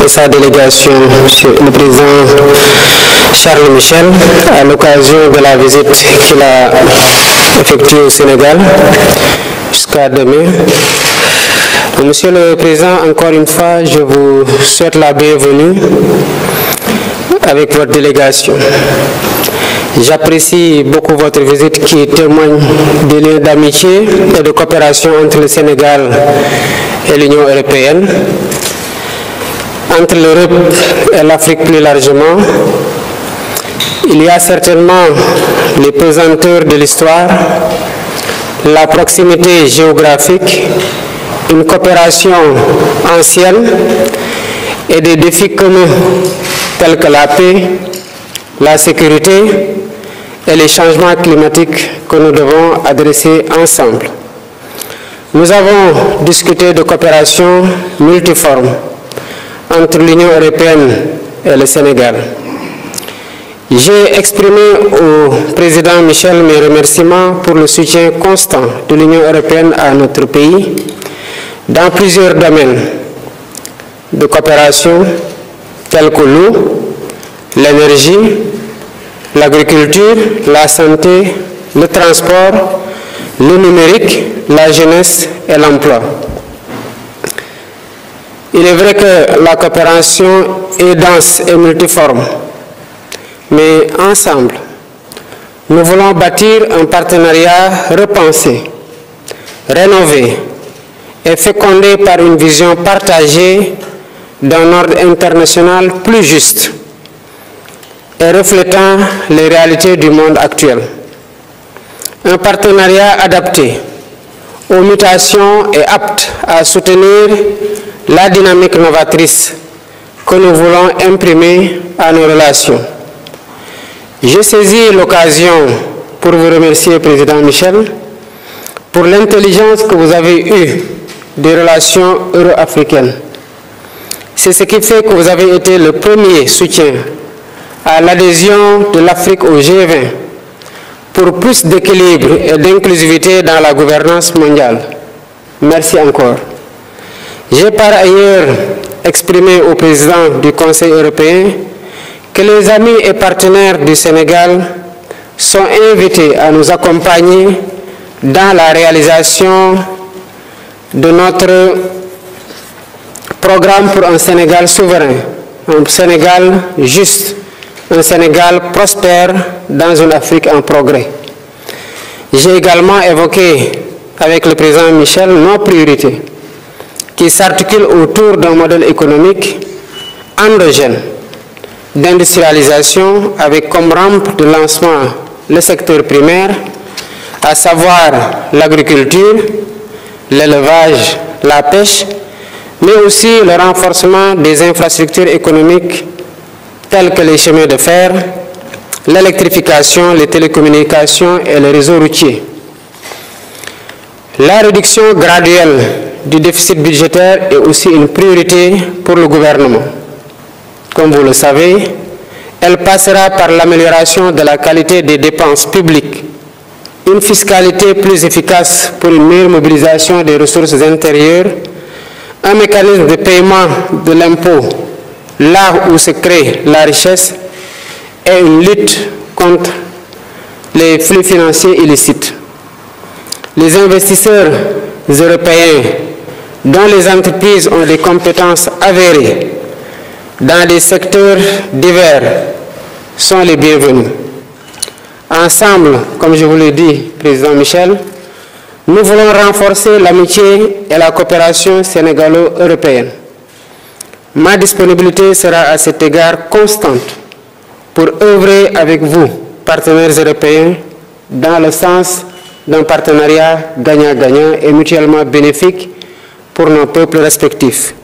et sa délégation, Monsieur le Président Charles Michel, à l'occasion de la visite qu'il a effectuée au Sénégal jusqu'à demain. Monsieur le Président, encore une fois, je vous souhaite la bienvenue avec votre délégation. J'apprécie beaucoup votre visite qui témoigne des liens d'amitié et de coopération entre le Sénégal et l'Union européenne, entre l'Europe et l'Afrique plus largement. Il y a certainement les pesanteurs de l'histoire, la proximité géographique, une coopération ancienne et des défis communs tels que la paix, la sécurité et les changements climatiques que nous devons adresser ensemble. Nous avons discuté de coopération multiforme entre l'Union européenne et le Sénégal. J'ai exprimé au président Michel mes remerciements pour le soutien constant de l'Union européenne à notre pays dans plusieurs domaines de coopération tels que l'eau, l'énergie, l'agriculture, la santé, le transport, le numérique, la jeunesse et l'emploi. Il est vrai que la coopération est dense et multiforme, mais ensemble, nous voulons bâtir un partenariat repensé, rénové et fécondé par une vision partagée d'un ordre international plus juste et reflétant les réalités du monde actuel. Un partenariat adapté aux mutations et apte à soutenir la dynamique novatrice que nous voulons imprimer à nos relations. Je saisis l'occasion pour vous remercier, Président Michel, pour l'intelligence que vous avez eue des relations euro-africaines. C'est ce qui fait que vous avez été le premier soutien à l'adhésion de l'Afrique au G20 pour plus d'équilibre et d'inclusivité dans la gouvernance mondiale. Merci encore. J'ai par ailleurs exprimé au président du Conseil européen que les amis et partenaires du Sénégal sont invités à nous accompagner dans la réalisation de notre programme pour un Sénégal souverain, un Sénégal juste, un Sénégal prospère dans une Afrique en progrès. J'ai également évoqué avec le président Michel nos priorités qui s'articulent autour d'un modèle économique endogène d'industrialisation avec comme rampe de lancement le secteur primaire, à savoir l'agriculture, l'élevage, la pêche, mais aussi le renforcement des infrastructures économiques telles que les chemins de fer, l'électrification, les télécommunications et le réseau routier. La réduction graduelle du déficit budgétaire est aussi une priorité pour le gouvernement. Comme vous le savez, elle passera par l'amélioration de la qualité des dépenses publiques, une fiscalité plus efficace pour une meilleure mobilisation des ressources intérieures, un mécanisme de paiement de l'impôt là où se crée la richesse et une lutte contre les flux financiers illicites. Les investisseurs européens dont les entreprises ont des compétences avérées dans des secteurs divers sont les bienvenus. Ensemble, comme je vous l'ai dit, Président Michel, nous voulons renforcer l'amitié et la coopération sénégalo-européenne. Ma disponibilité sera à cet égard constante pour œuvrer avec vous, partenaires européens, dans le sens d'un partenariat gagnant-gagnant et mutuellement bénéfique pour nos peuples respectifs.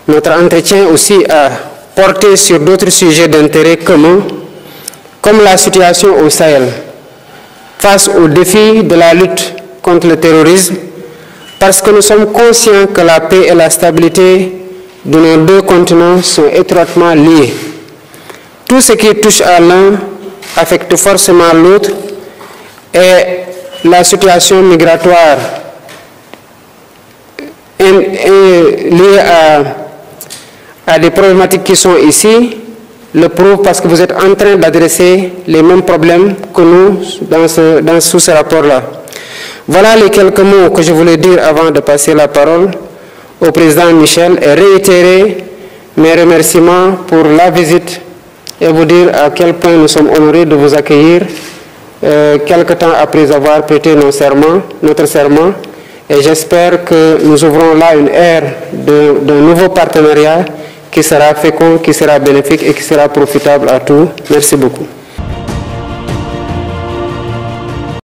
Notre entretien aussi a porté sur d'autres sujets d'intérêt commun, comme la situation au Sahel, face aux défis de la lutte contre le terrorisme, parce que nous sommes conscients que la paix et la stabilité de nos deux continents sont étroitement liés. Tout ce qui touche à l'un affecte forcément l'autre et la situation migratoire est liée à des problématiques qui sont ici le prouvent parce que vous êtes en train d'adresser les mêmes problèmes que nous sous ce rapport-là. Voilà les quelques mots que je voulais dire avant de passer la parole au président Michel et réitérer mes remerciements pour la visite et vous dire à quel point nous sommes honorés de vous accueillir quelque temps après avoir prêté notre serment. Et j'espère que nous ouvrons là une ère d'un nouveau partenariat qui sera fécond, qui sera bénéfique et qui sera profitable à tous. Merci beaucoup.